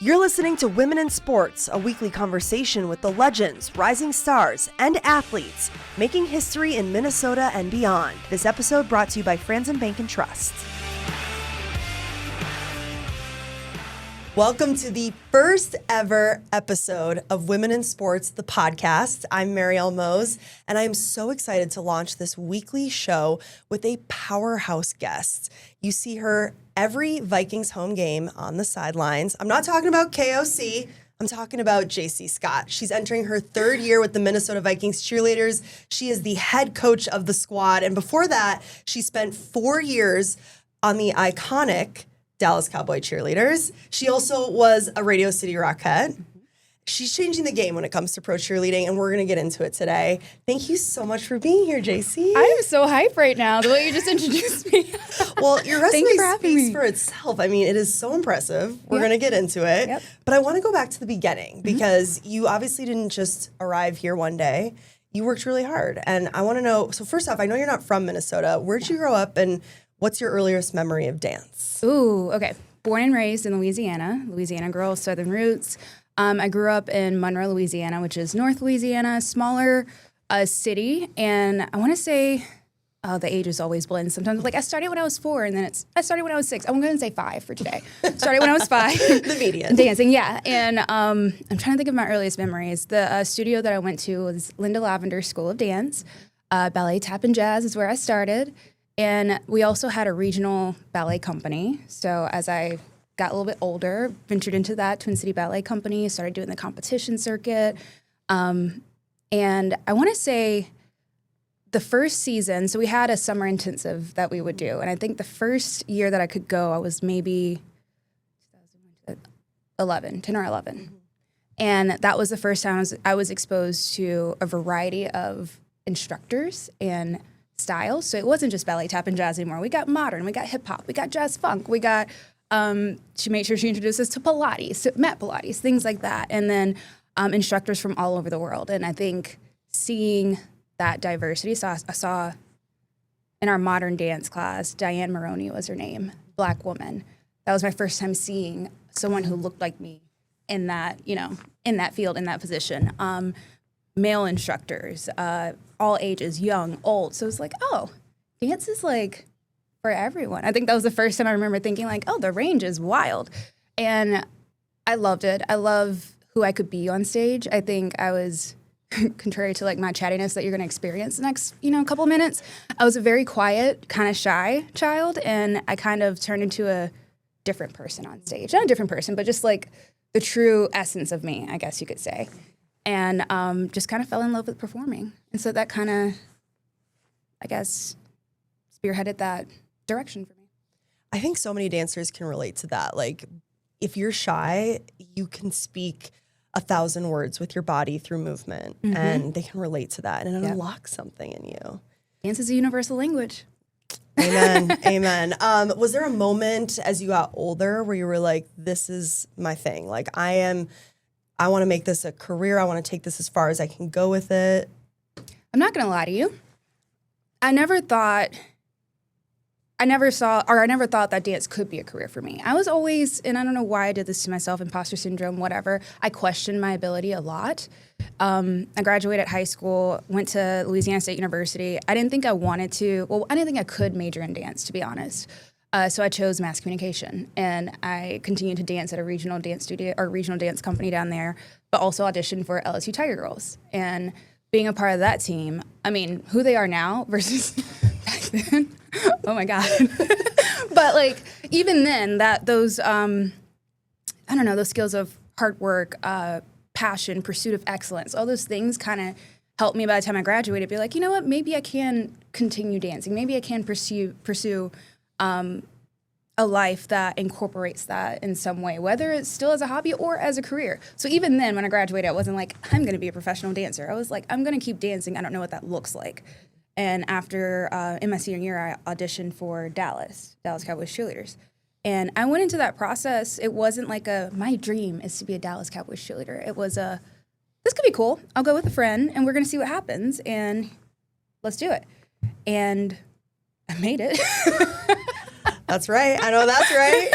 You're listening to Women in Sports, a weekly conversation with the legends, rising stars, and athletes making history in Minnesota and beyond. This episode brought to you by Franzen Bank and Trust. Welcome to the first ever episode of Women in Sports, the podcast. I'm Marielle Mose, and I am so excited to launch this weekly show with a powerhouse guest. You see her every Vikings home game on the sidelines. I'm not talking about KOC. I'm talking about Jacie Scott. She's entering her third year with the Minnesota Vikings cheerleaders. She is the head coach of the squad. And before that, she spent 4 years on the iconic Dallas Cowboy cheerleaders. She also was a Radio City Rockette. She's changing the game when it comes to pro cheerleading, and we're going to get into it today. Thank you so much for being here, Jacie. I am so hyped right now, the way you just introduced me. Well, your resume speaks for itself. I mean, it is so impressive. We're going to get into it. Yep. But I want to go back to the beginning because you obviously didn't just arrive here one day. You worked really hard. And I want to know, so first off, I know you're not from Minnesota. Where'd you grow up, and what's your earliest memory of dance? Ooh, okay. Born and raised in Louisiana girl, Southern roots. I grew up in Monroe, Louisiana, which is North Louisiana, smaller city. And I want to say, the ages always blend sometimes. Like I started when I was 4, and then I started when I was 6. I'm going to say 5 for today. Started when I was 5. The median. Dancing, yeah. And I'm trying to think of my earliest memories. The studio that I went to was Linda Lavender School of Dance. Ballet, tap, and jazz is where I started. And we also had a regional ballet company. So as I got a little bit older, ventured into that Twin City Ballet Company, started doing the competition circuit. And I want to say the first season, so we had a summer intensive that we would do. And I think the first year that I could go, I was maybe 10 or 11. Mm-hmm. And that was the first time I was exposed to a variety of instructors and styles. So it wasn't just ballet, tap, and jazz anymore. We got modern, we got hip hop, we got jazz funk, we got, she made sure she introduced us to Pilates, to Met Pilates, things like that. And then instructors from all over the world. And I think seeing that diversity, so I saw in our modern dance class, Diane Maroney was her name, Black woman. That was my first time seeing someone who looked like me in that, in that field, in that position. Male instructors, all ages, young, old. So it's like, oh, dance is like for everyone. I think that was the first time I remember thinking like, oh, the range is wild. And I loved it. I love who I could be on stage. I think I was, contrary to like my chattiness that you're going to experience the next, couple of minutes, I was a very quiet, kind of shy child. And I kind of turned into a different person on stage. Not a different person, but just like the true essence of me, I guess you could say. And just kind of fell in love with performing. And so that kind of, I guess, spearheaded that direction for me. I think so many dancers can relate to that. Like, if you're shy, you can speak 1,000 words with your body through movement, and they can relate to that, and it unlocks something in you. Dance is a universal language. Amen. Amen. Was there a moment as you got older where you were like, this is my thing? Like, I want to make this a career. I want to take this as far as I can go with it. I'm not going to lie to you. I never thought that dance could be a career for me. I was always, and I don't know why I did this to myself, imposter syndrome, whatever. I questioned my ability a lot. I graduated high school, went to Louisiana State University. I didn't think I didn't think I could major in dance, to be honest. So I chose mass communication, and I continued to dance at a regional dance studio or regional dance company down there, but also auditioned for LSU Tiger Girls. And being a part of that team, I mean, who they are now versus back then, oh my God. But like, even then, those skills of hard work, passion, pursuit of excellence, all those things kind of helped me by the time I graduated, be like, you know what, maybe I can continue dancing. Maybe I can pursue a life that incorporates that in some way, whether it's still as a hobby or as a career. So even then, when I graduated, I wasn't like, I'm going to be a professional dancer. I was like, I'm going to keep dancing. I don't know what that looks like. And after, in my senior year, I auditioned for Dallas Cowboys cheerleaders. And I went into that process. It wasn't like my dream is to be a Dallas Cowboys cheerleader. It was this could be cool. I'll go with a friend, and we're going to see what happens, and let's do it. And I made it. That's right. I know that's right.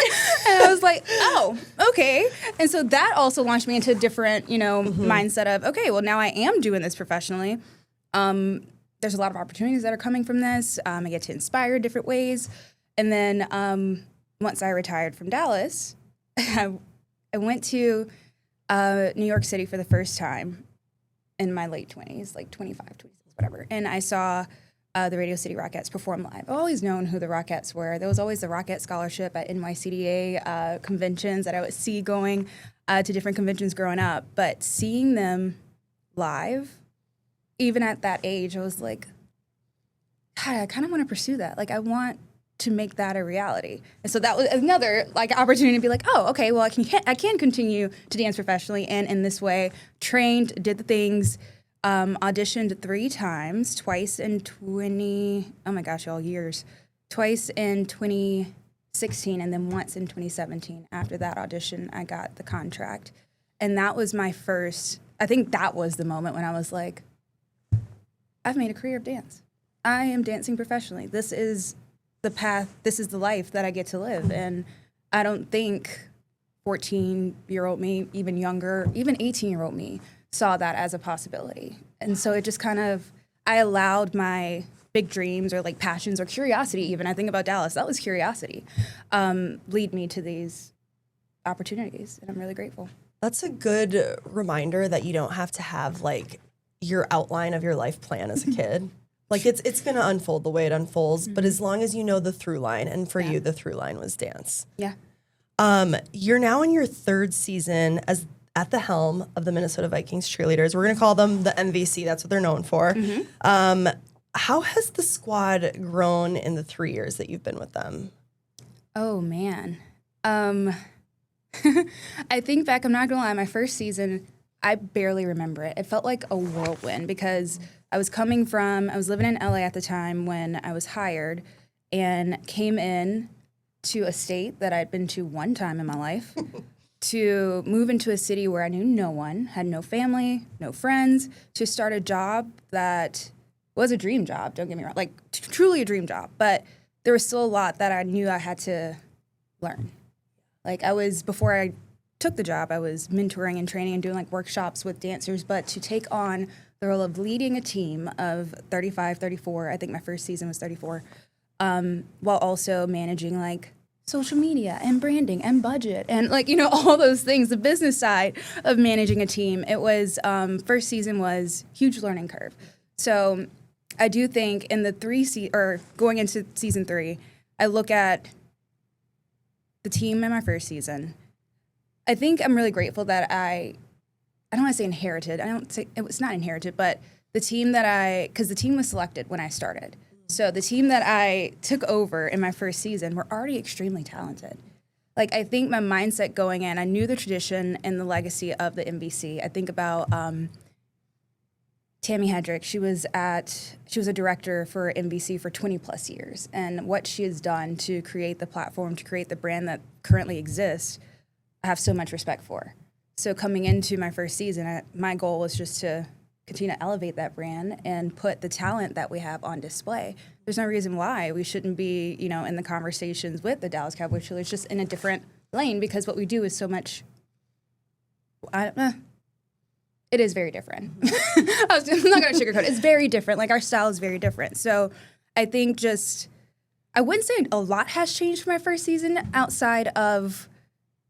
I was like, oh, okay. And so that also launched me into a different, mindset of, okay, well, now I am doing this professionally. There's a lot of opportunities that are coming from this. I get to inspire different ways. And then once I retired from Dallas, I went to New York City for the first time in my late 20s, like 25, 26, whatever. And I saw the Radio City Rockettes perform live. I've always known who the Rockettes were. There was always the Rockette Scholarship at NYCDA conventions that I would see going to different conventions growing up. But seeing them live, even at that age, I was like, God, I kind of want to pursue that. Like, I want to make that a reality. And so that was another opportunity to be like, oh, okay, well, I can continue to dance professionally and in this way, trained, did the things, auditioned 3 times, twice in 2016 and then once in 2017. After that audition, I got the contract. And that was my first, I think that was the moment when I was like, I've made a career of dance. I am dancing professionally. This is the path, this is the life that I get to live. And I don't think 14-year-old me, even younger, even 18-year-old me saw that as a possibility. And so it just kind of, I allowed my big dreams or passions or curiosity even, I think about Dallas, that was curiosity, lead me to these opportunities. And I'm really grateful. That's a good reminder that you don't have to have your outline of your life plan as a kid. It's going to unfold the way it unfolds, but as long as you know the through line, and for you, the through line was dance. Yeah. You're now in your 3rd season as at the helm of the Minnesota Vikings cheerleaders. We're going to call them the MVC. That's what they're known for. Mm-hmm. How has the squad grown in the 3 years that you've been with them? Oh, man. I think back, I'm not going to lie, my first season, I barely remember it. It felt like a whirlwind because I was living in LA at the time when I was hired and came in to a state that I'd been to one time in my life to move into a city where I knew no one, had no family, no friends, to start a job that was a dream job, don't get me wrong, truly a dream job. But there was still a lot that I knew I had to learn. Before I took the job, I was mentoring and training and doing workshops with dancers, but to take on the role of leading a team of 35, 34, I think my first season was 34, while also managing social media and branding and budget and all those things, the business side of managing a team. It was, first season was huge learning curve. So I do think in the going into season 3, I look at the team in my first season. I think I'm really grateful that I don't want to say inherited. It was not inherited, but the team because the team was selected when I started. So the team that I took over in my first season were already extremely talented. I think my mindset going in, I knew the tradition and the legacy of the MVC. I think about Tammy Hedrick. She was a director for MVC for 20 plus years. And what she has done to create the platform, to create the brand that currently exists, I have so much respect for. So coming into my first season, my goal was just to continue to elevate that brand and put the talent that we have on display. There's no reason why we shouldn't be, in the conversations with the Dallas Cowboys cheerleaders, just in a different lane, because what we do is so much. It is very different. I'm not going to sugarcoat it. It's very different. Our style is very different. So I think I wouldn't say a lot has changed from my first season outside of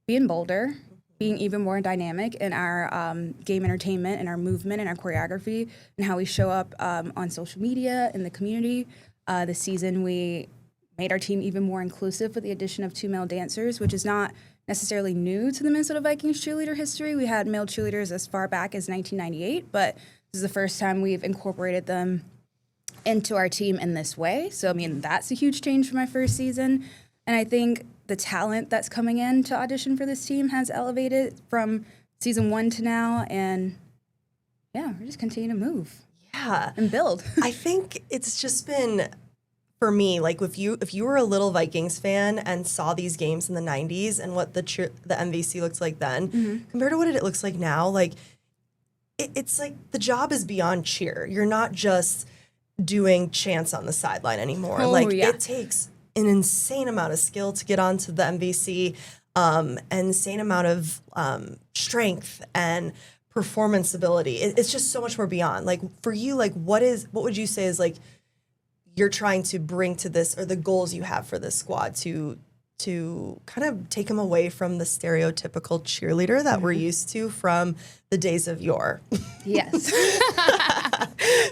being bolder, being even more dynamic in our game entertainment and our movement and our choreography and how we show up on social media in the community. This season, we made our team even more inclusive with the addition of 2 male dancers, which is not necessarily new to the Minnesota Vikings cheerleader history. We had male cheerleaders as far back as 1998, but this is the first time we've incorporated them into our team in this way. So, that's a huge change from my first season. And I think the talent that's coming in to audition for this team has elevated from season 1 to now. And we're just continuing to move. Yeah. And build. I think it's just been, for me, if you were a little Vikings fan and saw these games in the 90s and what the MVC looks like then, compared to what it looks like now, it's the job is beyond cheer. You're not just doing chants on the sideline anymore. It takes an insane amount of skill to get onto the MVC. insane amount of strength and performance ability. It's just so much more beyond. Like for you, like what would you say is like you're trying to bring to this, or the goals you have for this squad to kind of take them away from the stereotypical cheerleader that we're used to from the days of yore? Yes.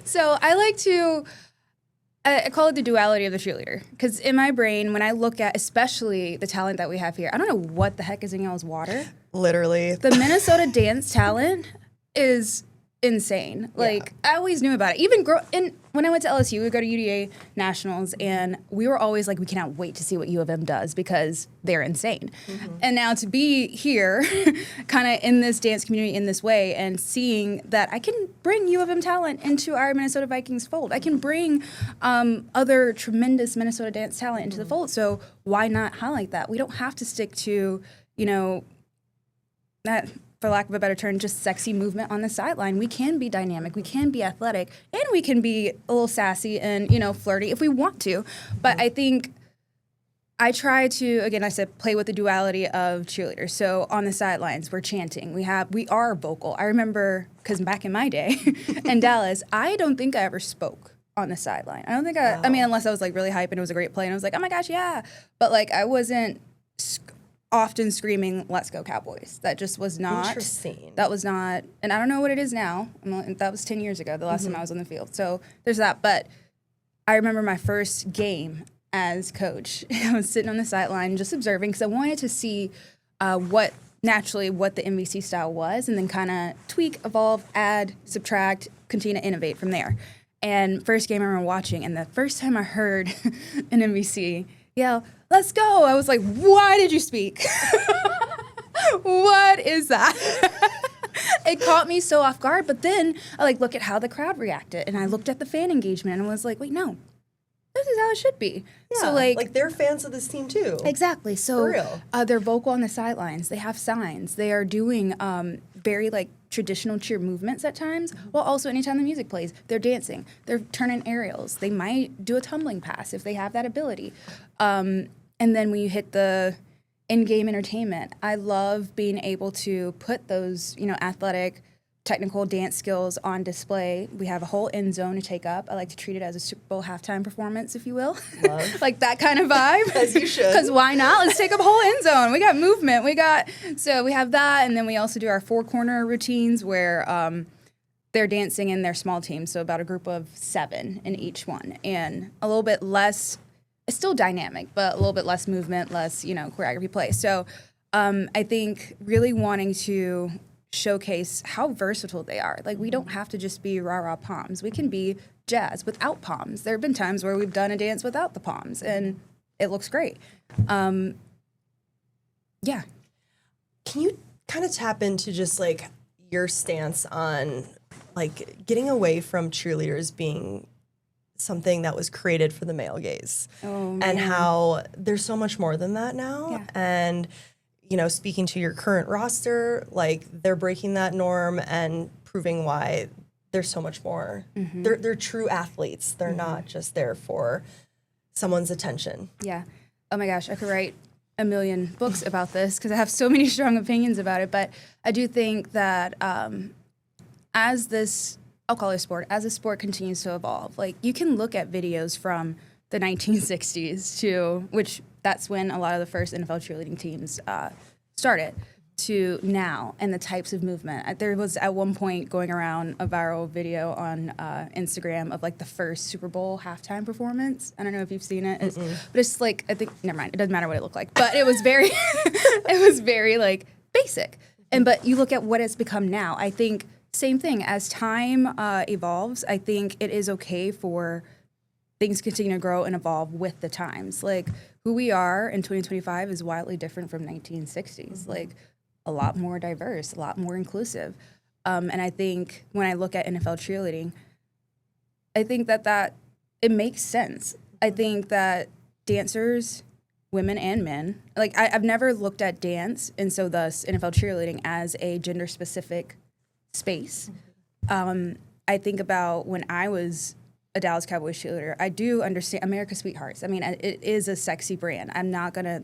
So I like to, I call it the duality of the cheerleader. Because in my brain, when I look at especially the talent that we have here, I don't know what the heck is in y'all's water. Literally. The Minnesota dance talent is insane. Like, I always knew about it. Even when I went to LSU, we would go to UDA Nationals, and we were always like, we cannot wait to see what U of M does because they're insane. And now to be here, kind of in this dance community in this way, and seeing that I can bring U of M talent into our Minnesota Vikings fold. I can bring other tremendous Minnesota dance talent into the fold. So why not highlight that? We don't have to stick to, that, for lack of a better term, just sexy movement on the sideline. We can be dynamic, we can be athletic, and we can be a little sassy and, flirty if we want to. But I think I try to, again, I said, play with the duality of cheerleaders. So on the sidelines, we're chanting. We are vocal. I remember, because back in my day in Dallas, I don't think I ever spoke on the sideline. I don't think I mean, unless I was like really hype and it was a great play and I was like, oh my gosh, yeah. But like, I wasn't often screaming, "Let's go Cowboys." That just was not. Interesting. That was not, and I don't know what it is now. That was 10 years ago, the last time I was on the field. So there's that. But I remember my first game as coach. I was sitting on the sideline just observing because I wanted to see what the MVC style was, and then kind of tweak, evolve, add, subtract, continue to innovate from there. And first game I remember watching, and the first time I heard an MVC yell, "Let's go," I was like, why did you speak? What is that? It caught me so off guard, but then I look at how the crowd reacted, and I looked at the fan engagement and was like, wait, no, this is how it should be. Yeah, So they're fans of this team too. Exactly. So For real. They're vocal on the sidelines. They have signs. They are doing very traditional cheer movements at times. Well, also anytime the music plays, they're dancing. They're turning aerials. They might do a tumbling pass if they have that ability. And then when you hit the in-game entertainment, I love being able to put those, athletic, technical dance skills on display. We have a whole end zone to take up. I like to treat it as a Super Bowl halftime performance, if you will. Love. Like that kind of vibe. As you should. Because why not? Let's take up a whole end zone. We got movement. So we have that, and then we also do our four-corner routines where they're dancing in their small teams, so about a group of 7 in each one, and a little bit less. It's still dynamic, but a little bit less movement, less choreography play. So I think really wanting to showcase how versatile they are. We don't have to just be rah-rah poms. We can be jazz without poms. There have been times where we've done a dance without the poms, and it looks great. Yeah. Can you kind of tap into just your stance on getting away from cheerleaders being something that was created for the male gaze, and how there's so much more than that now? Yeah. And speaking to your current roster, they're breaking that norm and proving why there's so much more. They're true athletes. They're not just there for someone's attention. Yeah. Oh my gosh, I could write a million books about this because I have so many strong opinions about it. But I do think that as this, I'll call it a sport, as the sport continues to evolve, you can look at videos from the 1960s to, which that's when a lot of the first NFL cheerleading teams started, to now, and the types of movement. There was at one point going around a viral video on Instagram of the first Super Bowl halftime performance. I don't know if you've seen it, but it's I think, never mind, it doesn't matter what it looked like, but it was very, basic. But you look at what it's become now. I think same thing as time evolves. I think it is okay for things continue to grow and evolve with the times. Who we are in 2025 is wildly different from 1960s. A lot more diverse, a lot more inclusive. And I think when I look at NFL cheerleading, I think that it makes sense. I think that dancers, women and men, I've never looked at dance, and so thus NFL cheerleading, as a gender-specific space. I think about when I was a Dallas Cowboys cheerleader, I do understand America's Sweethearts. I mean, it is a sexy brand.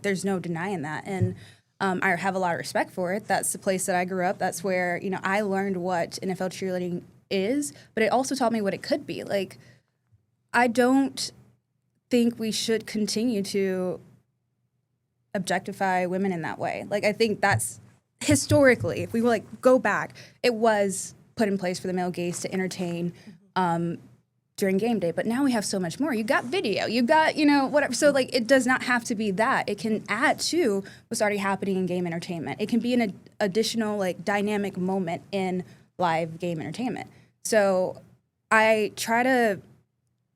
There's no denying that. And I have a lot of respect for it. That's the place that I grew up. That's where, I learned what NFL cheerleading is, but it also taught me what it could be. Like, I don't think we should continue to objectify women in that way. Like, I think that's historically, if we go back, it was put in place for the male gaze to entertain during game day. But now we have so much more. You got video, you got, whatever. So it does not have to be that. It can add to what's already happening in game entertainment. It can be an additional dynamic moment in live game entertainment. So I try to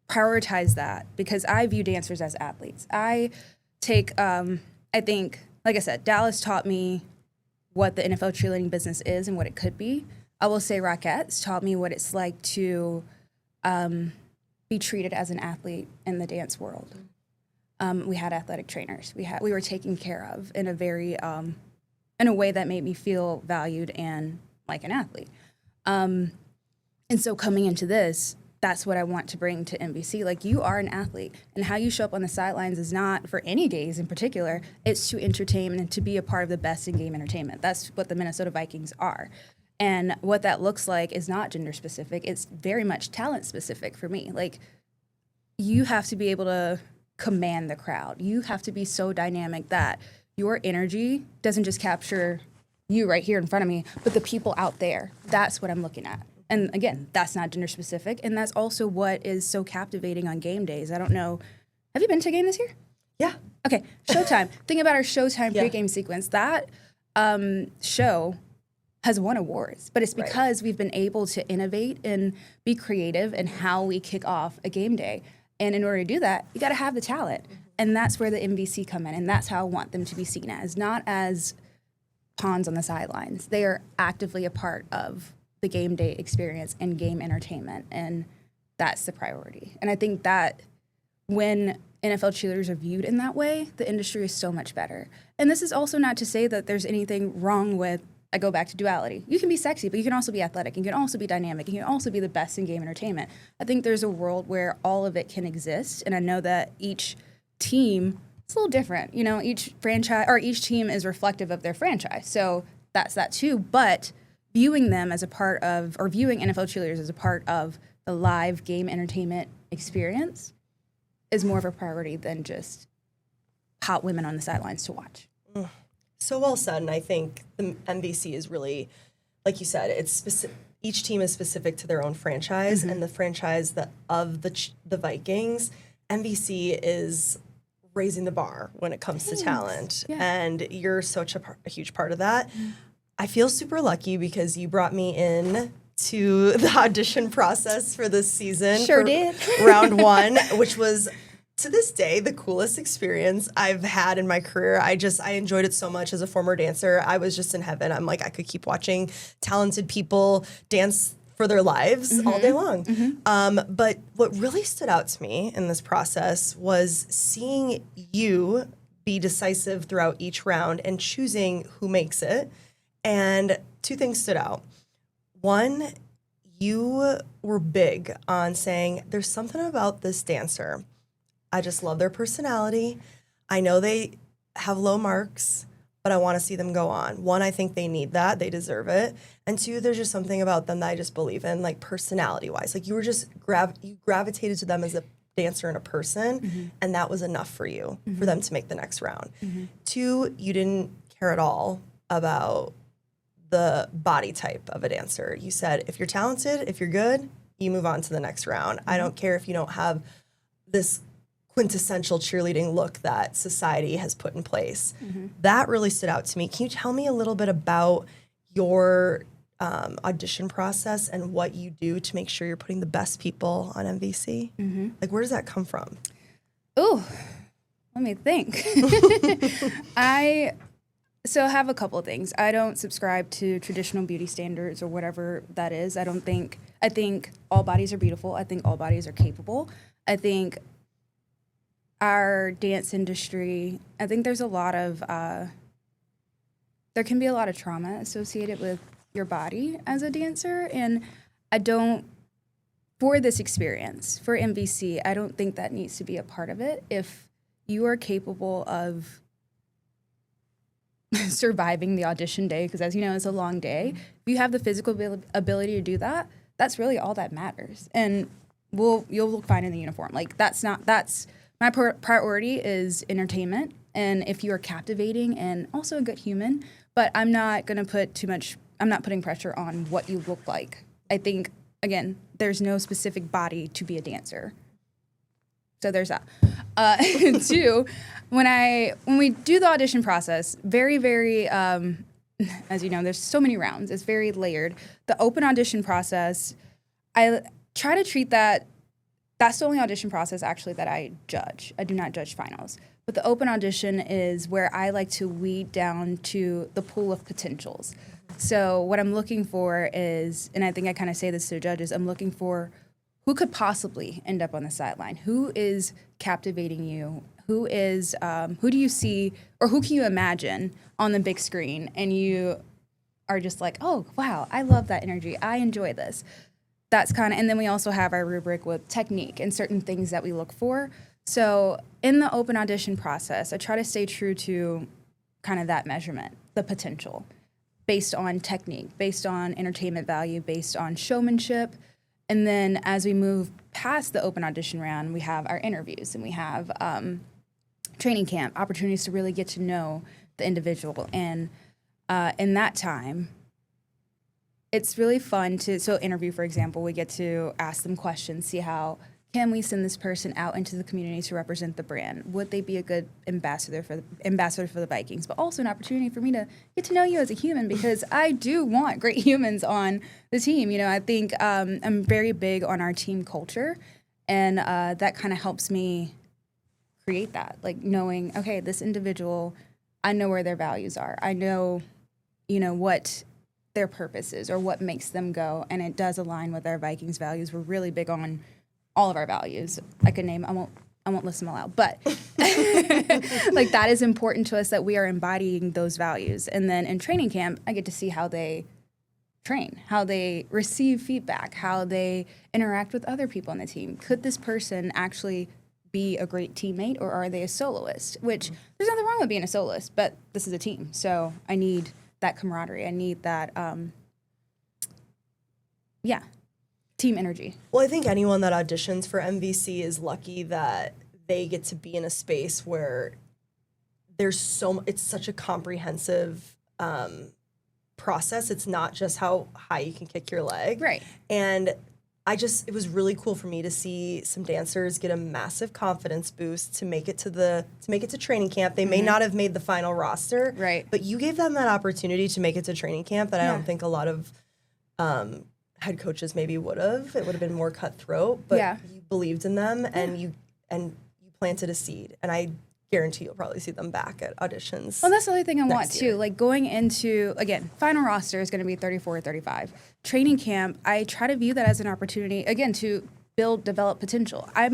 prioritize that because I view dancers as athletes. I take, I think, like I said, Dallas taught me what the NFL cheerleading business is and what it could be. I will say Rockettes taught me what it's like to be treated as an athlete in the dance world. We had athletic trainers. We were taken care of in a very in a way that made me feel valued and like an athlete. And so coming into this, that's what I want to bring to NBC. Like, you are an athlete, and how you show up on the sidelines is not for any gaze in particular. It's to entertain and to be a part of the best in game entertainment. That's what the Minnesota Vikings are. And what that looks like is not gender specific. It's very much talent specific for me. Like, you have to be able to command the crowd. You have to be so dynamic that your energy doesn't just capture you right here in front of me, but the people out there. That's what I'm looking at. And again, that's not gender specific. And that's also what is so captivating on game days. I don't know. Have you been to a game this year? Yeah. Okay. Showtime. Think about our Showtime pregame sequence. That show has won awards, but it's because we've been able to innovate and be creative in how we kick off a game day. And in order to do that, you got to have the talent. And that's where the MVC come in. And that's how I want them to be seen as, not as pawns on the sidelines. They are actively a part of the game day experience and game entertainment. And that's the priority. And I think that when NFL cheerleaders are viewed in that way, the industry is so much better. And this is also not to say that there's anything wrong with, I go back to duality. You can be sexy, but you can also be athletic. You can also be dynamic. You can also be the best in game entertainment. I think there's a world where all of it can exist. And I know that each team is a little different. Each franchise or each team is reflective of their franchise. So that's that too. But viewing them as a part of, or viewing NFL cheerleaders as a part of the live game entertainment experience is more of a priority than just hot women on the sidelines to watch. So well said, and I think the NBC is really, like you said, it's specific. Each team is specific to their own franchise, and the franchise of the Vikings, NBC is raising the bar when it comes to talent, and you're such a huge part of that. I feel super lucky because you brought me in to the audition process for this season. Sure did. Round one, which was, to this day, the coolest experience I've had in my career. I enjoyed it so much as a former dancer. I was just in heaven. I'm like, I could keep watching talented people dance for their lives all day long. But what really stood out to me in this process was seeing you be decisive throughout each round and choosing who makes it. And two things stood out. One, you were big on saying, there's something about this dancer. I just love their personality. I know they have low marks, but I want to see them go on. One, I think they need that. They deserve it. And two, there's just something about them that I just believe in, like personality-wise. Like you were just, you gravitated to them as a dancer and a person, and that was enough for you, for them to make the next round. Two, you didn't care at all about the body type of a dancer. You said, if you're talented, if you're good, you move on to the next round. I don't care if you don't have this quintessential cheerleading look that society has put in place. That really stood out to me. Can you tell me a little bit about your audition process and what you do to make sure you're putting the best people on MVC? Like, where does that come from? Ooh, let me think. I have a couple of things. I don't subscribe to traditional beauty standards or whatever that is. I think all bodies are beautiful. I think all bodies are capable. I think our dance industry, I think there's a lot of, there can be a lot of trauma associated with your body as a dancer. And for this experience, for MVC, I don't think that needs to be a part of it. If you are capable of surviving the audition day, because as you know, it's a long day. If you have the physical ability to do that, that's really all that matters. And you'll look fine in the uniform. Like that's my priority is entertainment. And if you are captivating and also a good human, but I'm not going to I'm not putting pressure on what you look like. I think, again, there's no specific body to be a dancer. So there's that. Two, when we do the audition process, very, very, as you know, there's so many rounds. It's very layered. The open audition process, I try to treat that's the only audition process actually that I judge. I do not judge finals. But the open audition is where I like to weed down to the pool of potentials. So what I'm looking for is, and I think I kind of say this to the judges, I'm looking for who could possibly end up on the sideline? Who is captivating you? Who do you see, or who can you imagine on the big screen? And you are just like, oh, wow, I love that energy. I enjoy this. That's kind of, and then we also have our rubric with technique and certain things that we look for. So in the open audition process, I try to stay true to kind of that measurement, the potential, based on technique, based on entertainment value, based on showmanship. And then as we move past the open audition round, we have our interviews and we have training camp, opportunities to really get to know the individual. And in that time, it's really fun so interview, for example, we get to ask them questions, see how can we send this person out into the community to represent the brand? Would they be a good ambassador for the Vikings? But also an opportunity for me to get to know you as a human, because I do want great humans on the team. You know, I think I'm very big on our team culture, and that kind of helps me create that. Like knowing, okay, this individual, I know where their values are. I know, what their purpose is or what makes them go, and it does align with our Vikings values. We're really big on all of our values. I could name, I won't list them all out, but like that is important to us, that we are embodying those values. And then in training camp, I get to see how they train, how they receive feedback, how they interact with other people on the team. Could this person actually be a great teammate, or are they a soloist? Which there's nothing wrong with being a soloist, but this is a team. So I need that camaraderie. I need that, team energy. Well, I think anyone that auditions for MVC is lucky that they get to be in a space where it's such a comprehensive process. It's not just how high you can kick your leg. Right. And it was really cool for me to see some dancers get a massive confidence boost to make it to training camp. They may not have made the final roster. Right. But you gave them that opportunity to make it to training camp that I don't think a lot of head coaches maybe would have. It would have been more cutthroat, but you believed in them and you planted a seed. And I guarantee you'll probably see them back at auditions. Well, that's the other thing I want year. too. Like going into, again, final roster is going to be 34 or 35. Training camp, I try to view that as an opportunity, again, to develop potential. I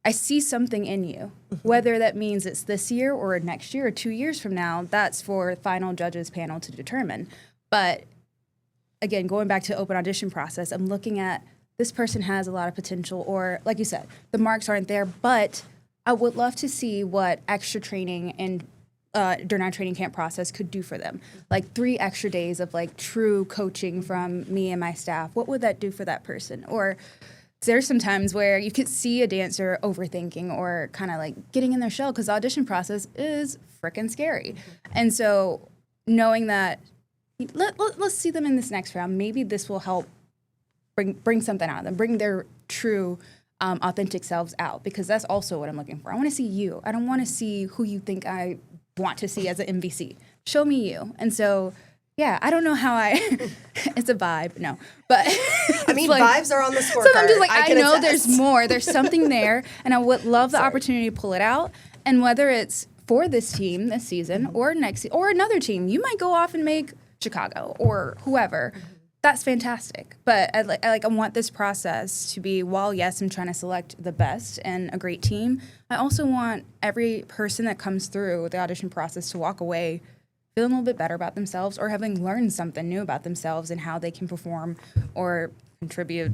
see something in you, whether that means it's this year or next year or 2 years from now. That's for final judges panel to determine. But again, going back to open audition process, I'm looking at this person has a lot of potential, or like you said, the marks aren't there, but I would love to see what extra training and during our training camp process could do for them. Like 3 extra days of like true coaching from me and my staff. What would that do for that person? Or there's some times where you could see a dancer overthinking or kind of like getting in their shell, because the audition process is freaking scary. And so knowing that, let's see them in this next round. Maybe this will help bring something out of them, bring their true, authentic selves out, because that's also what I'm looking for. I want to see you. I don't want to see who you think I want to see as an MVC. Show me you. And so, yeah, I don't know how it's a vibe, no. But I mean, like, vibes are on the scorecard. So I'm just like, I know attest. there's more. There's something there, and I would love the opportunity to pull it out. And whether it's for this team this season or next, or another team, you might go off and make Chicago or whoever. That's fantastic. But I want this process to be, while yes, I'm trying to select the best and a great team, I also want every person that comes through the audition process to walk away feeling a little bit better about themselves, or having learned something new about themselves and how they can perform or contribute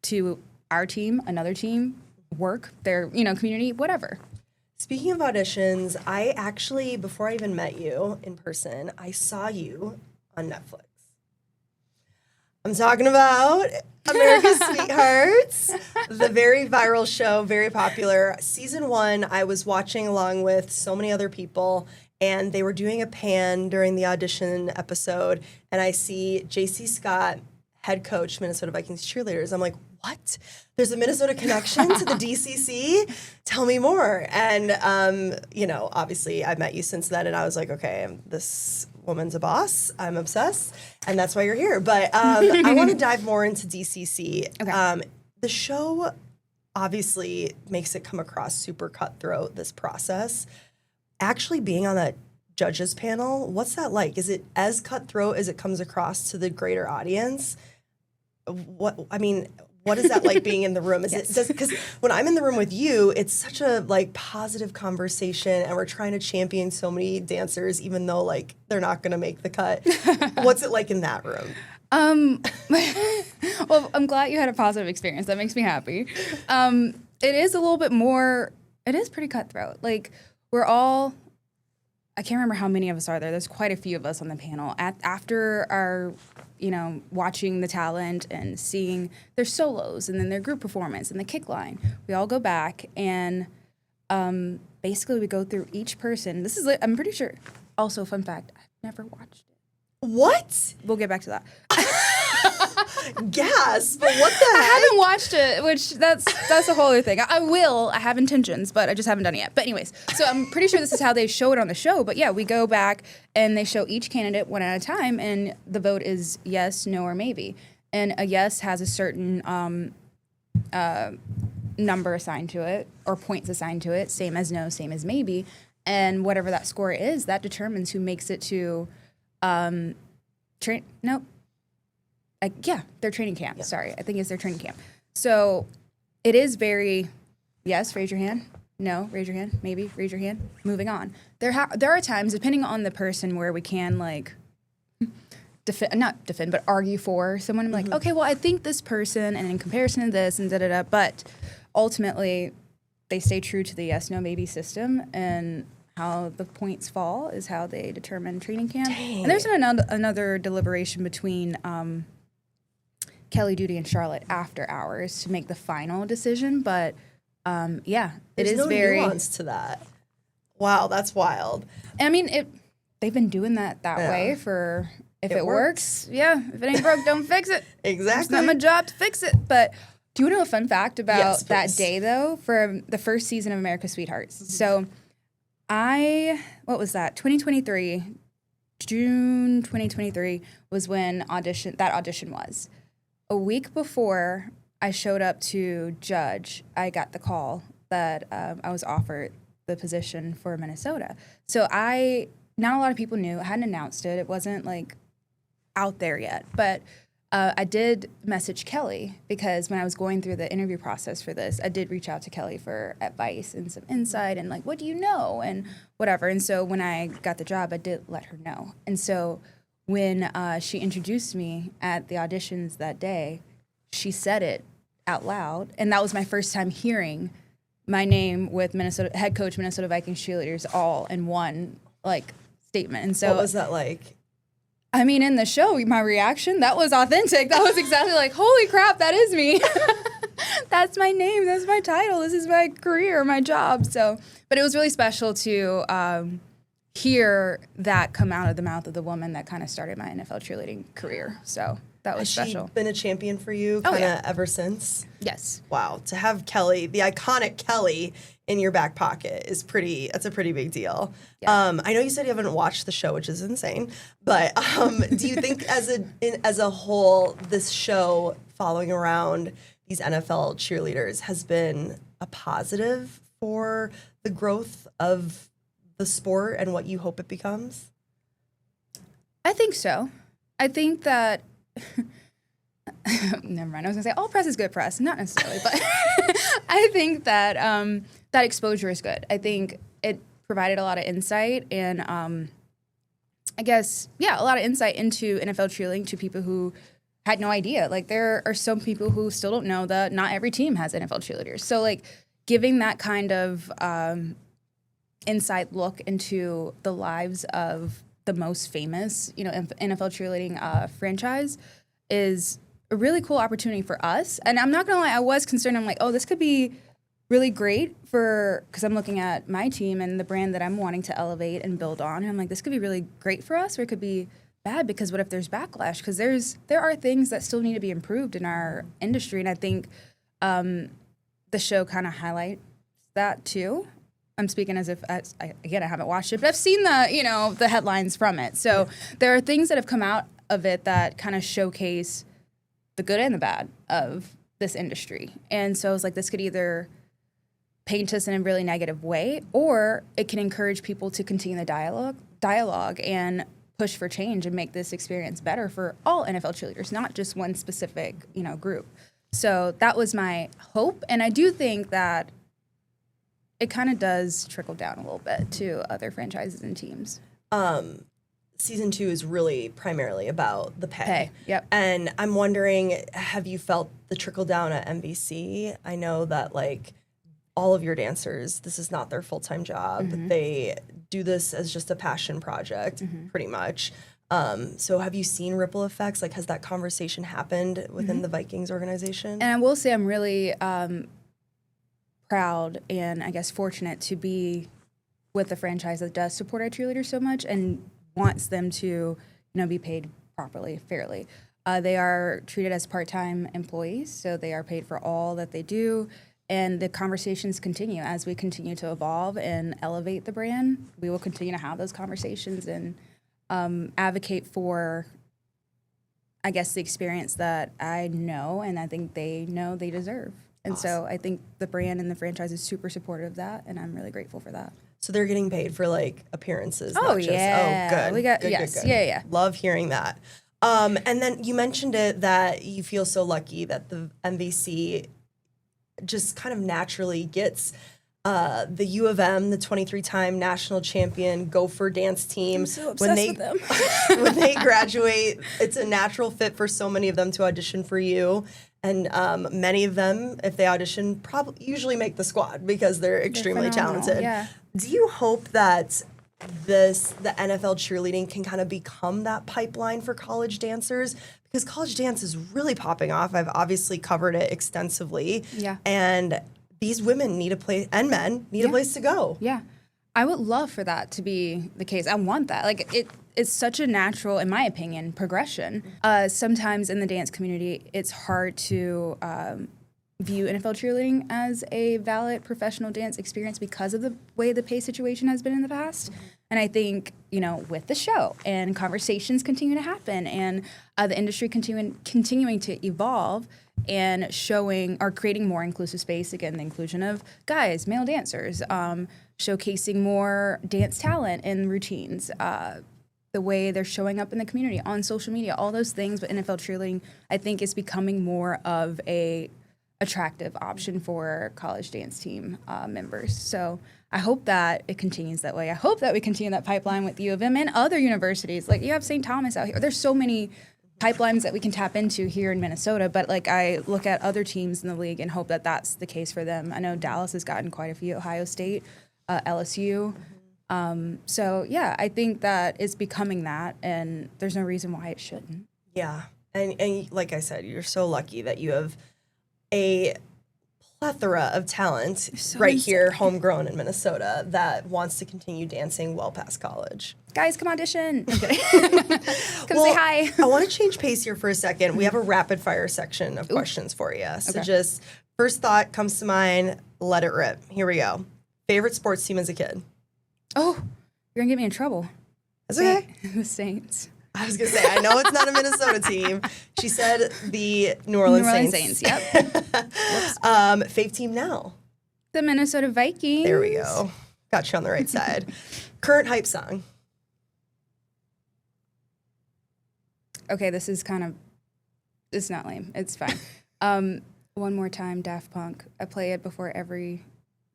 to our team, another team, work, their community, whatever. Speaking of auditions, I actually, before I even met you in person, I saw you on Netflix. I'm talking about America's Sweethearts, the very viral show, very popular. Season 1, I was watching along with so many other people, and they were doing a pan during the audition episode, and I see Jacie Scott, head coach, Minnesota Vikings cheerleaders. I'm like, what? There's a Minnesota connection to the DCC? Tell me more. And, obviously I met you since then, and I was like, okay, this woman's a boss. I'm obsessed, and that's why you're here. But I want to dive more into DCC. Okay. The show obviously makes it come across super cutthroat, this process. Actually being on that judges panel, what's that like? Is it as cutthroat as it comes across to the greater audience? What is that like being in the room? Because when I'm in the room with you, it's such a positive conversation, and we're trying to champion so many dancers, even though they're not going to make the cut. What's it like in that room? Well, I'm glad you had a positive experience. That makes me happy. It is a little bit more. It is pretty cutthroat. We're all. I can't remember how many of us are there. There's quite a few of us on the panel. After our, watching the talent and seeing their solos and then their group performance and the kick line, we all go back and basically we go through each person. This is, I'm pretty sure, also fun fact, I've never watched it. What? We'll get back to that. Gasp! But what the heck? I haven't watched it, which that's a whole other thing. I will. I have intentions, but I just haven't done it yet. But anyways, so I'm pretty sure this is how they show it on the show. But yeah, we go back and they show each candidate one at a time, and the vote is yes, no, or maybe. And a yes has a certain number assigned to it, or points assigned to it, same as no, same as maybe. And whatever that score is, that determines who makes it to their training camp. Yeah. Sorry, I think it's their training camp. So it is very, yes, raise your hand. No, raise your hand. Maybe, raise your hand. Moving on. There are times, depending on the person, where we can not defend, but argue for someone. I'm like, okay, well, I think this person, and in comparison to this, and da-da-da. But ultimately, they stay true to the yes, no, maybe system, and how the points fall is how they determine training camp. Dang. And there's another deliberation between Kelly, Duty, and Charlotte after hours to make the final decision. But it there's is no very nuance to that. Wow, that's wild. I mean, they've been doing that way for if it works. Yeah, if it ain't broke, don't fix it. Exactly. It's not my job to fix it. But do you want to know a fun fact about that day though, for the first season of America's Sweethearts? Mm-hmm. So what was that? 2023, June 2023 was when that audition was. A week before I showed up to judge, I got the call that I was offered the position for Minnesota. So not a lot of people knew. I hadn't announced it. It wasn't out there yet. But I did message Kelly, because when I was going through the interview process for this, I did reach out to Kelly for advice and some insight and what do you know and whatever. And so when I got the job, I did let her know. And so when she introduced me at the auditions that day, she said it out loud. And that was my first time hearing my name with head coach Minnesota Vikings cheerleaders all in one statement. And so what was that like? I mean, in the show, my reaction, that was authentic. That was exactly holy crap, that is me. That's my name. That's my title. This is my career, my job. So, but it was really special to hear that come out of the mouth of the woman that kind of started my NFL cheerleading career. So that was special. Has she been a champion for you ever since? Yes. Wow. To have Kelly, the iconic Kelly, in your back pocket that's a pretty big deal. Yeah. I know you said you haven't watched the show, which is insane, but do you think as a whole, this show following around these NFL cheerleaders has been a positive for the growth of the sport and what you hope it becomes? I think so. I think that never mind. I was gonna say all press is good press, not necessarily, but I think that that exposure is good. I think it provided a lot of insight and I guess a lot of insight into NFL cheerleading to people who had no idea. There are some people who still don't know that not every team has NFL cheerleaders. So giving that kind of inside look into the lives of the most famous, NFL cheerleading franchise is a really cool opportunity for us. And I'm not gonna lie, I was concerned. I'm like, oh, this could be really great because I'm looking at my team and the brand that I'm wanting to elevate and build on. And I'm like, this could be really great for us, or it could be bad because what if there's backlash? Because there are things that still need to be improved in our industry, and I think the show kind of highlights that too. I'm speaking as if I haven't watched it, but I've seen the headlines from it. So there are things that have come out of it that kind of showcase the good and the bad of this industry. And so it's like this could either paint us in a really negative way, or it can encourage people to continue the dialogue and push for change and make this experience better for all NFL cheerleaders, not just one specific, group. So that was my hope. And I do think that it kind of does trickle down a little bit to other franchises and teams. Season 2 is really primarily about the pay. Yep. And I'm wondering, have you felt the trickle down at NBC? I know that all of your dancers, this is not their full-time job. Mm-hmm. They do this as just a passion project, pretty much. So have you seen ripple effects? Has that conversation happened within the Vikings organization? And I will say I'm really proud and I guess fortunate to be with a franchise that does support our cheerleaders so much and wants them to, be paid properly, fairly. They are treated as part-time employees, so they are paid for all that they do. And the conversations continue as we continue to evolve and elevate the brand. We will continue to have those conversations and advocate for, I guess, the experience that I know and I think they know they deserve. And awesome. So I think the brand and the franchise is super supportive of that, and I'm really grateful for that. So they're getting paid for appearances. Oh, not just, yeah. Oh, good. We got good, yes, good. Yeah. Love hearing that. And then you mentioned it that you feel so lucky that the MVC just kind of naturally gets the U of M, the 23-time national champion Gopher dance team. I'm so obsessed with them. When they graduate, it's a natural fit for so many of them to audition for you. And many of them, if they audition, probably usually make the squad because they're extremely talented. Yeah. Do you hope that the NFL cheerleading can kind of become that pipeline for college dancers? Because college dance is really popping off. I've obviously covered it extensively. Yeah. And these women need a place, and men need a place to go. Yeah. I would love for that to be the case. I want that. It's such a natural, in my opinion, progression. Sometimes in the dance community, it's hard to view NFL cheerleading as a valid professional dance experience because of the way the pay situation has been in the past. And I think, with the show and conversations continue to happen and the industry continuing to evolve and showing or creating more inclusive space, again, the inclusion of guys, male dancers, showcasing more dance talent and routines, the way they're showing up in the community on social media, all those things. But NFL cheerleading, I think, is becoming more of a attractive option for college dance team members. So I hope that it continues that way. I hope that we continue that pipeline with U of M and other universities. You have St. Thomas out here. There's so many pipelines that we can tap into here in Minnesota, but I look at other teams in the league and hope that that's the case for them. I know Dallas has gotten quite a few, Ohio State, LSU. So yeah, I think that it's becoming that, and there's no reason why it shouldn't. Yeah, and like I said, you're so lucky that you have a plethora of talent here, homegrown in Minnesota, that wants to continue dancing well past college. Guys, come audition. I'm kidding. Come say hi. I want to change pace here for a second. We have a rapid fire section of questions for you. So just first thought comes to mind, let it rip. Here we go. Favorite sports team as a kid? Oh, you're going to get me in trouble. That's okay. The Saints. I was going to say, I know it's not a Minnesota team. She said the New Orleans Saints. Yep. Fave team now? The Minnesota Vikings. There we go. Got you on the right side. Current hype song? Okay, this is it's not lame. It's fine. One More Time, Daft Punk. I play it before every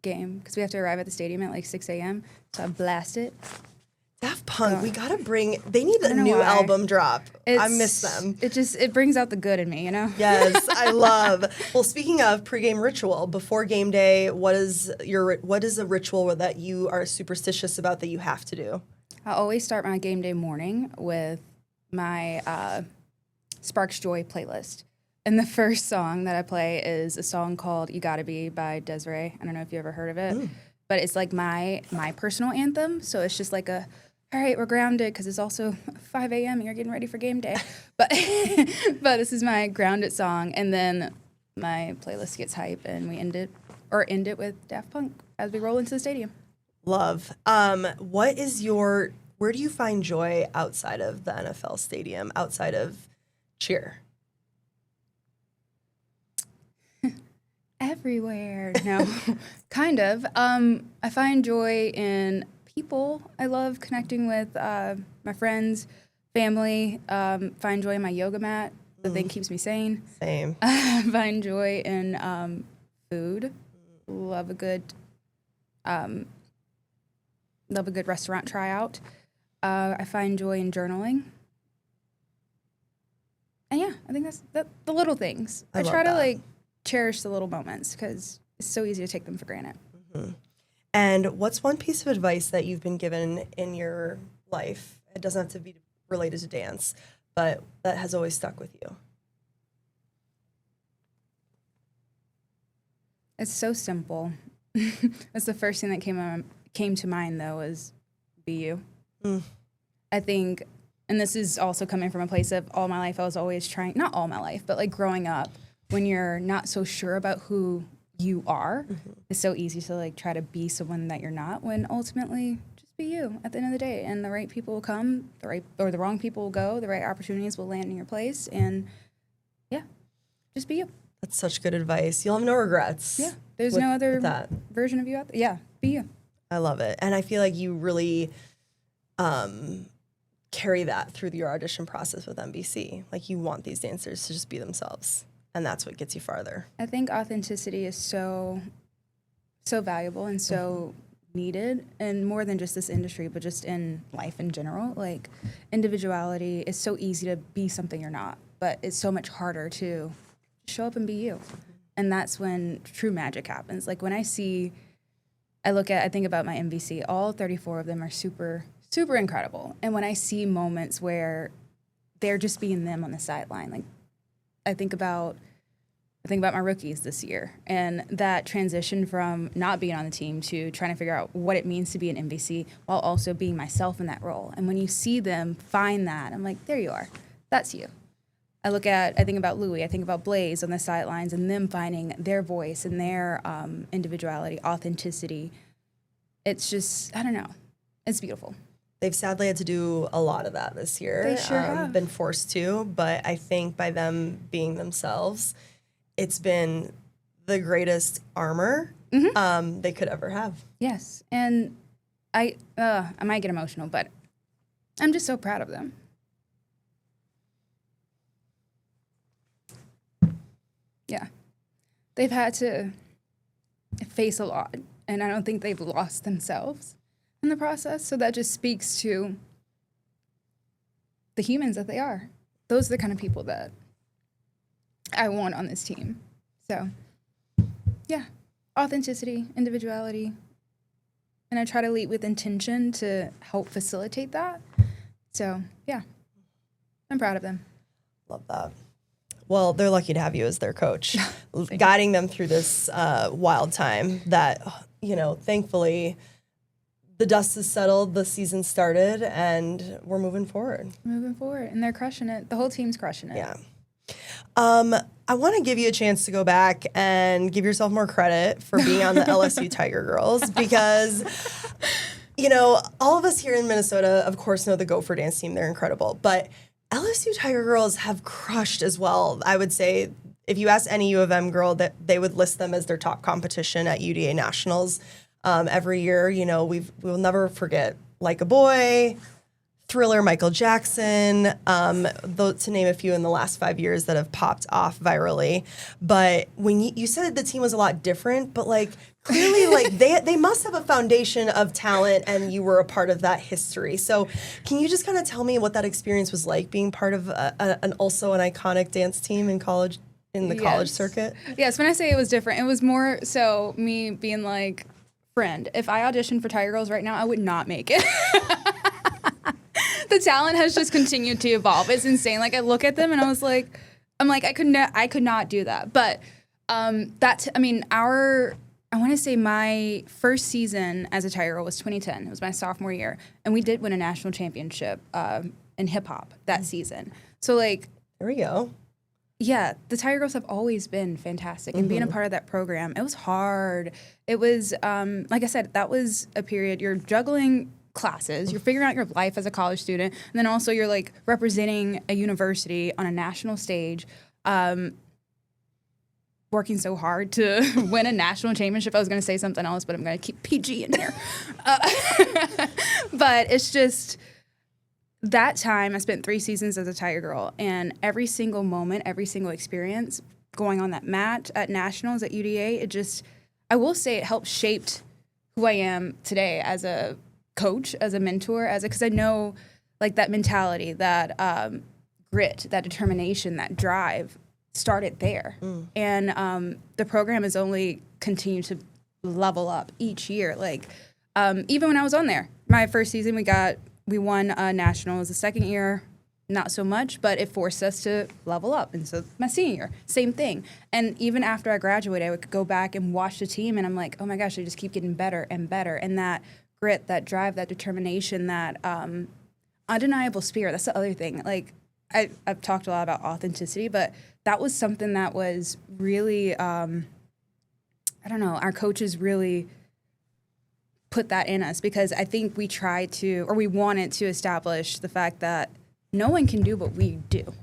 game because we have to arrive at the stadium at 6 a.m. So I blast it. Daft Punk, we gotta they need a new album drop. I miss them. It brings out the good in me, you know? Yes, I love. Well, speaking of pregame ritual, before game day, what is a ritual that you are superstitious about that you have to do? I always start my game day morning with my Sparks Joy playlist. And the first song that I play is a song called You Gotta Be by Desiree. I don't know if you ever heard of it, but it's like my personal anthem. So it's just like all right, we're grounded because it's also 5 a.m. and you're getting ready for game day. But this is my grounded song. And then my playlist gets hype and we end it with Daft Punk as we roll into the stadium. Love. Where do you find joy outside of the NFL stadium, outside of cheer? Everywhere. No, kind of. I find joy in people. I love connecting with my friends, family. Find joy in my yoga mat. The thing keeps me sane. Same. Find joy in food. Love a good restaurant tryout. I find joy in journaling. And yeah, I think that's the little things. I try to cherish the little moments because it's so easy to take them for granted. Mm-hmm. And what's one piece of advice that you've been given in your life? It doesn't have to be related to dance, but that has always stuck with you. It's so simple. That's the first thing that came to mind, though, was be you. I think, and this is also coming from a place of all my life, I was always trying, not all my life, but like growing up, when you're not so sure about who you are, it's so easy to like try to be someone that you're not, when ultimately just be you at the end of the day. And the right people will come, the wrong people will go, the right opportunities will land in your place, and yeah, just be you. That's such good advice. You'll have no regrets. Yeah, there's no other version of you out there. Yeah, be you. I love it. And I feel like you really carry that through your audition process with NBC. Like, you want these dancers to just be themselves, and that's what gets you farther. I think authenticity is so valuable and so needed, and more than just this industry, but just in life in general. Like, individuality is so easy to be something you're not, but it's so much harder to show up and be you. And that's when true magic happens. Like, when I think about my MVC, all 34 of them are super, super incredible. And when I see moments where they're just being them on the sideline, like, I think about my rookies this year, and that transition from not being on the team to trying to figure out what it means to be an MVC while also being myself in that role. And when you see them find that, I'm like, there you are. That's you. I think about Louis, I think about Blaze on the sidelines, and them finding their voice and their individuality, authenticity. It's just, I don't know. It's beautiful. They've sadly had to do a lot of that this year. They sure have. Been forced to, but I think by them being themselves, it's been the greatest armor they could ever have. Yes, and I might get emotional, but I'm just so proud of them. Yeah, they've had to face a lot, and I don't think they've lost themselves in the process. So that just speaks to the humans that they are. Those are the kind of people that I want on this team. So, yeah, authenticity, individuality, and I try to lead with intention to help facilitate that. So, yeah, I'm proud of them. Love that. Well, they're lucky to have you as their coach, guiding them through this wild time that, thankfully the dust is settled, the season started, and we're moving forward. And they're crushing it. The whole team's crushing it. Yeah. I want to give you a chance to go back and give yourself more credit for being on the LSU Tiger Girls, because, all of us here in Minnesota, of course, know the Gopher Dance team. They're incredible. But LSU Tiger Girls have crushed as well. I would say if you ask any U of M girl, that they would list them as their top competition at UDA Nationals every year. We'll never forget Like a Boy, Thriller, Michael Jackson, to name a few in the last 5 years that have popped off virally. But when you said the team was a lot different, but like clearly like they must have a foundation of talent and you were a part of that history. So can you just kind of tell me what that experience was like being part of an iconic dance team in college, in the college circuit? Yes, when I say it was different, it was more so me being like, friend, if I auditioned for Tiger Girls right now, I would not make it. The talent has just continued to evolve. It's insane. Like I look at them and I could not do that. But I want to say my first season as a Tiger Girl was 2010. It was my sophomore year, and we did win a national championship in hip hop that season. So like, there we go. Yeah, the Tiger Girls have always been fantastic, and being a part of that program, it was hard. It was, like I said, that was a period you're juggling classes, you're figuring out your life as a college student, and then also you're like representing a university on a national stage, working so hard to win a national championship. I was going to say something else, but I'm going to keep PG in here. But it's just that time I spent 3 seasons as a Tiger Girl, and every single moment, every single experience going on that mat at nationals at UDA, I will say it helped shaped who I am today as a coach, as a mentor, because I know like that mentality, that grit, that determination, that drive started there. And the program has only continued to level up each year. Like even when I was on there, my first season we won nationals. The second year, not so much, but it forced us to level up. And so my senior year, same thing. And even after I graduated, I would go back and watch the team, and I'm like, oh my gosh, they just keep getting better and better. And that grit, that drive, that determination, that undeniable spirit, that's the other thing. Like I've talked a lot about authenticity, but that was something that was really, I don't know, our coaches really put that in us, because I think we wanted to establish the fact that no one can do what we do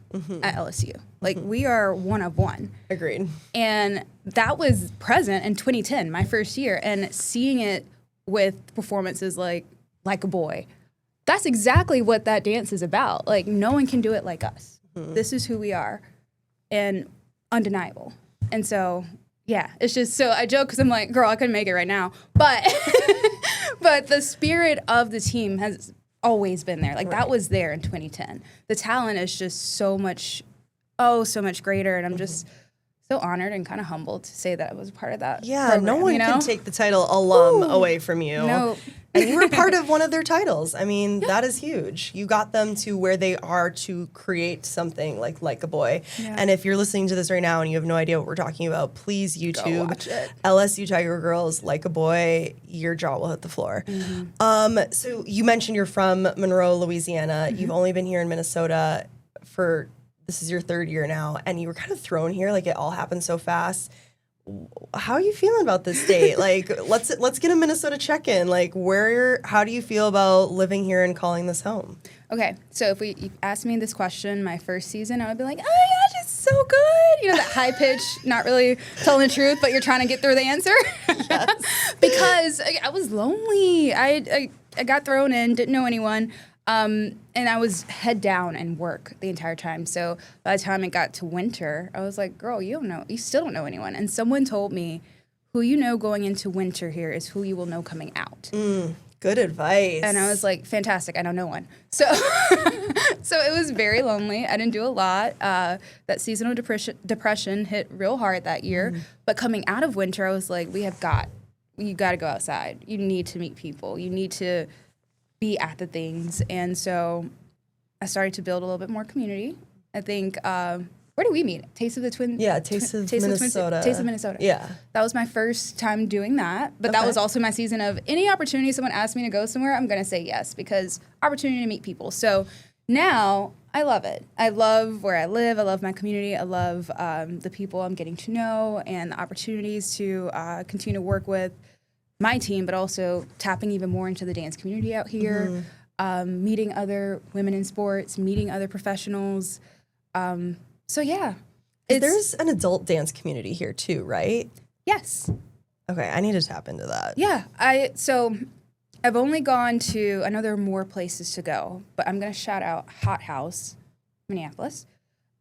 at LSU. Like we are one of one. Agreed. And that was present in 2010, my first year, and seeing it with performances like a Boy. That's exactly what that dance is about. Like no one can do it like us. This is who we are, and undeniable. And so, yeah, it's just, so I joke because I'm like, girl, I couldn't make it right now. But but the spirit of the team has always been there. Like that was there in 2010. The talent is just so much greater, and I'm just so honored and kind of humbled to say that I was a part of that. Yeah, program, no one can take the title alum away from you. No. And you were part of one of their titles. I mean, that is huge. You got them to where they are to create something like a Boy. Yeah. And if you're listening to this right now and you have no idea what we're talking about, please YouTube LSU Tiger Girls Like a Boy. Your jaw will hit the floor. So you mentioned you're from Monroe, Louisiana. You've only been here in Minnesota this is your 3rd year now, and you were kind of thrown here. Like it all happened so fast. How are you feeling about this state? Like, let's get a Minnesota check-in. Like, how do you feel about living here and calling this home? Okay, so if you asked me this question my first season, I would be like, oh my gosh, it's so good. You know, that high pitch, not really telling the truth, but you're trying to get through the answer. Yes. Because I was lonely. I got thrown in, didn't know anyone. And I was head down and work the entire time. So by the time it got to winter, I was like, girl, you still don't know anyone. And someone told me, who you know going into winter here is who you will know coming out. Good advice. And I was like, fantastic, I know no one. So so it was very lonely. I didn't do a lot. That seasonal depression hit real hard that year. But coming out of winter, I was like, you got to go outside. You need to meet people. You need to be at the things. And so I started to build a little bit more community. I think, where did we meet? Taste of the Twin? Yeah, Taste of Minnesota. Taste of Minnesota. Yeah. That was my first time doing that. But that was also my season of any opportunity someone asked me to go somewhere, I'm going to say yes, because opportunity to meet people. So now I love it. I love where I live. I love my community. I love the people I'm getting to know and the opportunities to continue to work with my team, but also tapping even more into the dance community out here, meeting other women in sports, meeting other professionals. So yeah. There's an adult dance community here too, right? Yes. Okay, I need to tap into that. Yeah. So I've only gone to, I know there are more places to go, but I'm going to shout out Hot House, Minneapolis.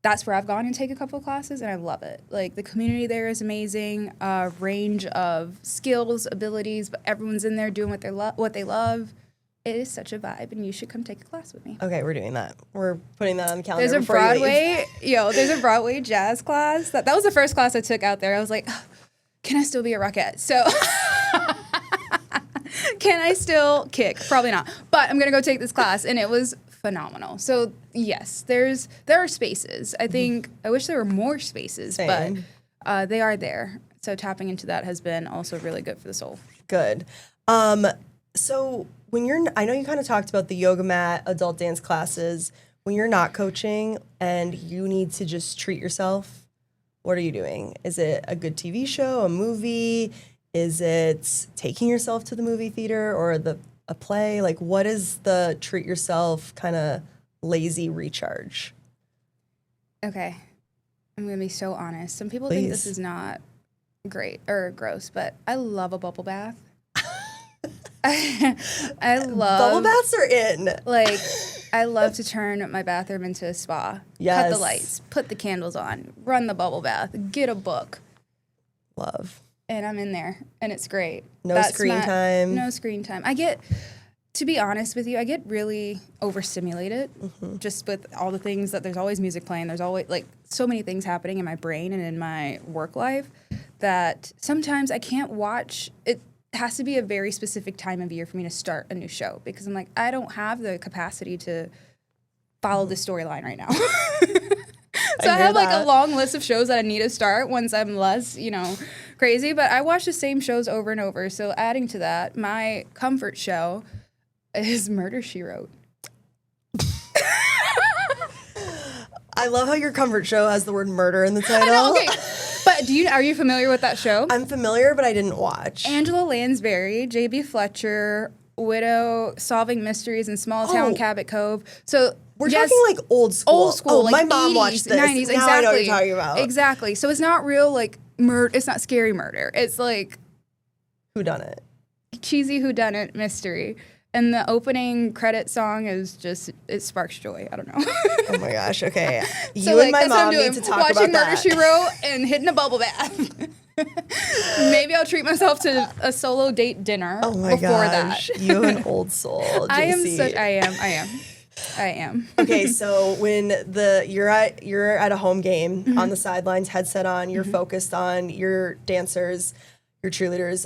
That's where I've gone and take a couple of classes, and I love it. Like, the community there is amazing, range of skills, abilities, but everyone's in there doing what they love. It is such a vibe, and you should come take a class with me. Okay, we're doing that. We're putting that on the calendar. There's a Broadway, there's a Broadway jazz class. That was the first class I took out there. I was like, oh, can I still be a rockette? So, can I still kick? Probably not. But I'm gonna go take this class, and it was phenomenal. So yes, there are spaces. I think I wish there were more spaces, Same. but they are there. So tapping into that has been also really good for the soul. Good. So when I know you kind of talked about the yoga mat, adult dance classes. When you're not coaching and you need to just treat yourself, what are you doing? Is it a good TV show, a movie? Is it taking yourself to the movie theater or a play? Like, what is the treat yourself kind of lazy recharge? Okay. I'm going to be so honest. Some people Please. think this is not great or gross, but I love a bubble bath. I love Bubble baths are in. Like, I love to turn my bathroom into a spa. Yes. Cut the lights, put the candles on, run the bubble bath, get a book. Love. And I'm in there, and it's great. No screen time. No screen time. To be honest with you, I get really overstimulated just with all the things that there's always music playing. There's always, like, so many things happening in my brain and in my work life that sometimes I can't watch. It has to be a very specific time of year for me to start a new show because I'm like, I don't have the capacity to follow the storyline right now. So I have like a long list of shows that I need to start once I'm less, crazy. But I watch the same shows over and over. So adding to that, my comfort show is Murder, She Wrote. I love how your comfort show has the word murder in the title. I know, okay. But are you familiar with that show? I'm familiar, but I didn't watch. Angela Lansbury, J.B. Fletcher, widow, solving mysteries in small town Cabot Cove. So we're talking like old school. Old school, like my mom 80s, watched this. 90s, exactly. Now I know what you're talking about. Exactly. So it's not real like murder. It's not scary murder. It's like whodunit. Cheesy whodunit mystery. And the opening credit song is just, it sparks joy. I don't know. Oh my gosh. Okay. So You and my that's what mom I'm doing. need to talk Watching about Murder, that. She Wrote and hitting a bubble bath. Maybe I'll treat myself to a solo date dinner before gosh. that. You an old soul, Jacie. I am. Okay, so when you're at a home game on the sidelines, headset on, you're focused on your dancers, your cheerleaders.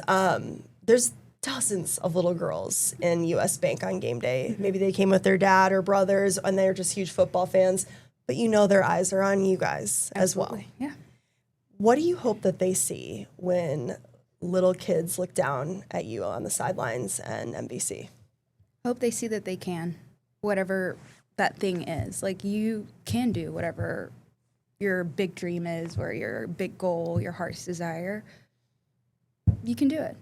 There's dozens of little girls in US Bank on game day. Maybe they came with their dad or brothers and they're just huge football fans, but their eyes are on you guys as well. Yeah. What do you hope that they see when little kids look down at you on the sidelines and NBC? I hope they see that they can, whatever that thing is. Like, you can do whatever your big dream is or your big goal, your heart's desire. You can do it.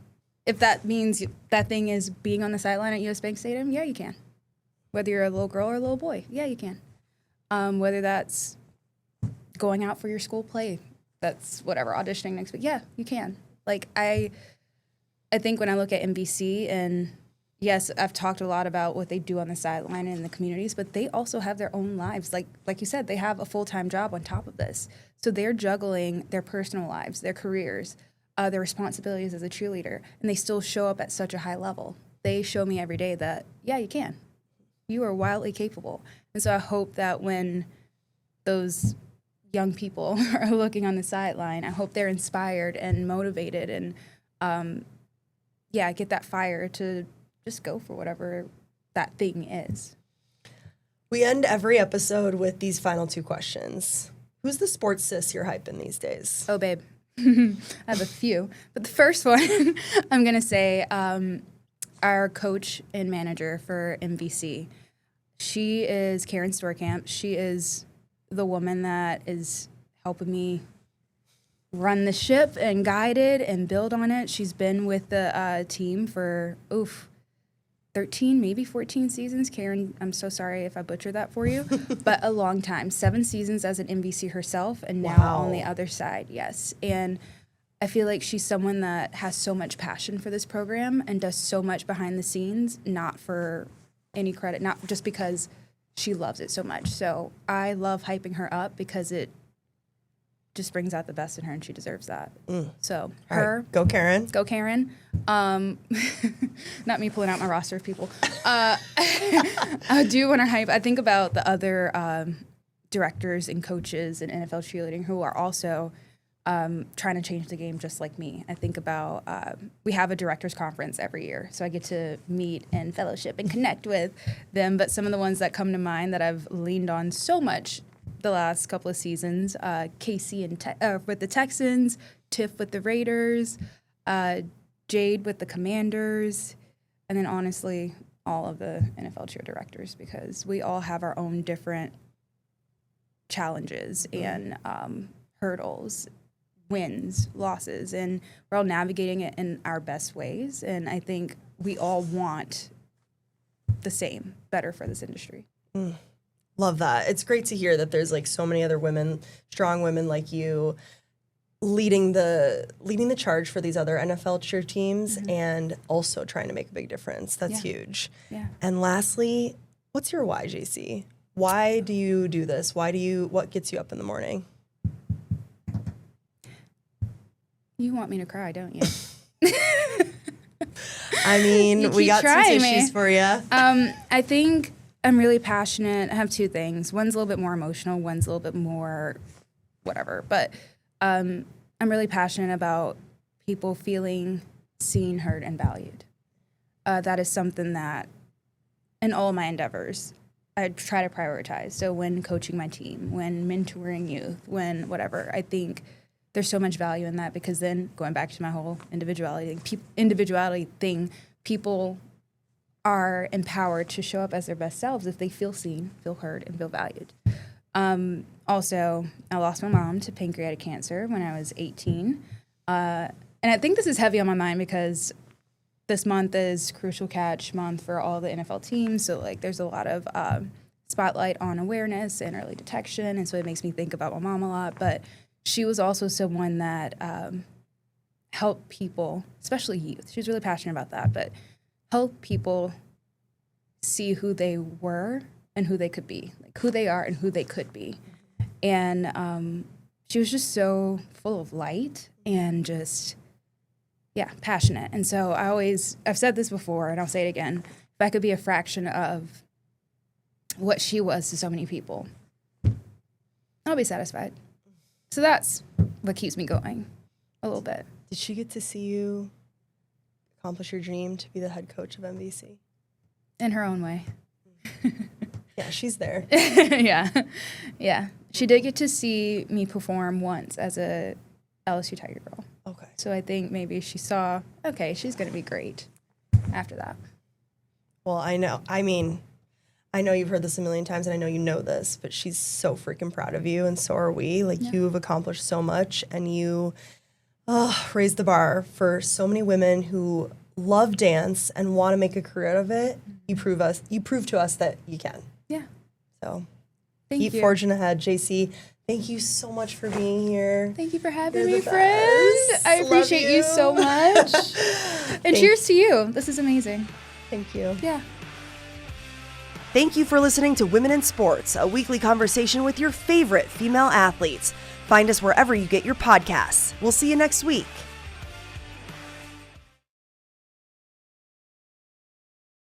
If that means that thing is being on the sideline at US Bank Stadium, yeah, you can. Whether you're a little girl or a little boy, yeah, you can. Whether that's going out for your school play, that's whatever, auditioning next week, yeah, you can. Like, I think when I look at NBC, and yes, I've talked a lot about what they do on the sideline and in the communities, but they also have their own lives. Like you said, they have a full-time job on top of this. So they're juggling their personal lives, their careers, their responsibilities as a cheerleader, and they still show up at such a high level. They show me every day that, yeah, you can. You are wildly capable. And so I hope that when those young people are looking on the sideline, I hope they're inspired and motivated and, get that fire to just go for whatever that thing is. We end every episode with these final two questions. Who's the sports sis you're hyping these days? Oh, babe. I have a few. But the first one, I'm going to say our coach and manager for MVC. She is Karen Storkamp. She is the woman that is helping me run the ship and guide it and build on it. She's been with the team for, 13, maybe 14 seasons. Karen, I'm so sorry if I butchered that for you, but a long time. 7 seasons as an MVC herself, and now on the other side, yes. And I feel like she's someone that has so much passion for this program and does so much behind the scenes, not for any credit, not just because she loves it so much. So I love hyping her up because it just brings out the best in her, and she deserves that. So her, right. Go Karen. Go Karen. Not me pulling out my roster of people. I do want to hype. I think about the other directors and coaches in NFL cheerleading who are also trying to change the game just like me. I think about, we have a directors conference every year, so I get to meet and fellowship and connect with them. But some of the ones that come to mind that I've leaned on so much the last couple of seasons, Casey with the Texans, Tiff with the Raiders, Jade with the Commanders, and then honestly, all of the NFL cheer directors, because we all have our own different challenges and hurdles, wins, losses, and we're all navigating it in our best ways. And I think we all want the same, better for this industry. Love that. It's great to hear that there's like so many other women, strong women like you, leading the charge for these other NFL cheer teams and also trying to make a big difference. That's huge. Yeah. And lastly, what's your why, Jacie? Why do you do this? What gets you up in the morning? You want me to cry, don't you? I mean, we got some tissues for you. I think I'm really passionate. I have two things. One's a little bit more emotional. One's a little bit more whatever. But I'm really passionate about people feeling seen, heard, and valued. That is something that in all my endeavors, I try to prioritize. So when coaching my team, when mentoring youth, when whatever, I think there's so much value in that, because then going back to my whole individuality thing, people are empowered to show up as their best selves if they feel seen, feel heard, and feel valued. Also, I lost my mom to pancreatic cancer when I was 18. And I think this is heavy on my mind because this month is Crucial Catch month for all the NFL teams. So like there's a lot of spotlight on awareness and early detection. And so it makes me think about my mom a lot. But she was also someone that helped people, especially youth. She was really passionate about that, but help people see who they were and who they could be, like who they are and who they could be. And she was just so full of light and just, passionate. And so I've said this before and I'll say it again, if I could be a fraction of what she was to so many people, I'll be satisfied. So that's what keeps me going a little bit. Did she get to see you accomplish your dream to be the head coach of MVC? In her own way. Yeah, she's there. Yeah. She did get to see me perform once as a LSU Tiger Girl. Okay. So I think maybe she saw, okay, she's going to be great after that. Well, I know. I mean, I know you've heard this a million times, and I know you know this, but she's so freaking proud of you, and so are we. Like, you've accomplished so much, and you raised the bar for so many women who love dance and want to make a career out of it. You prove to us that you can. Yeah. So Thank you. forging ahead, Jacie. Thank you so much for being here. Thank you for having You're me, the friend. best. I appreciate you so much. And cheers to you. This is amazing. Thank you. Yeah. Thank you for listening to Women in Sports, a weekly conversation with your favorite female athletes. Find us wherever you get your podcasts. We'll see you next week.